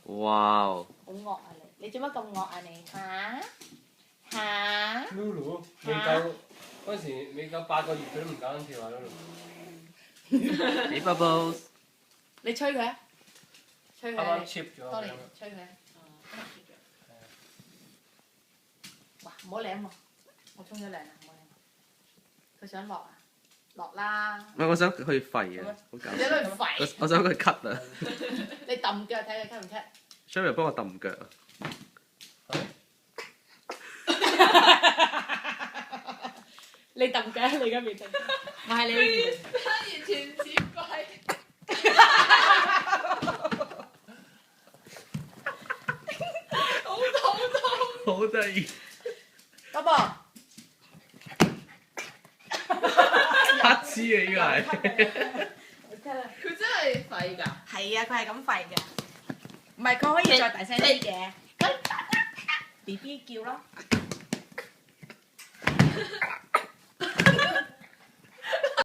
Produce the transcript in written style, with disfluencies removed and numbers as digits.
哇！好惡啊你！你做乜咁惡啊你？嚇？Lulu 未夠嗰時未夠8個月，佢都唔敢跳啊 Lulu。起 bubbles。你吹佢啊！吹佢啊！啱啱 chip 咗。多年吹佢啊！哇！唔好舐喎，我沖咗涼啦，唔好舐。佢想落啊！落啦！我想佢吠啊，好搞你笑！喺度吠，我想佢咳啊你揼腳睇佢咳唔咳？ ，Sherry 幫我揼腳啊！你揼腳，你而家未揼，我係你呢邊。他完全似鬼。好痛！好得意。嗰個乞嗤啊！依個係。佢真係廢㗎。係啊，佢係咁吠嘅，唔係佢可以再大聲啲嘅，佢 B B 叫咯。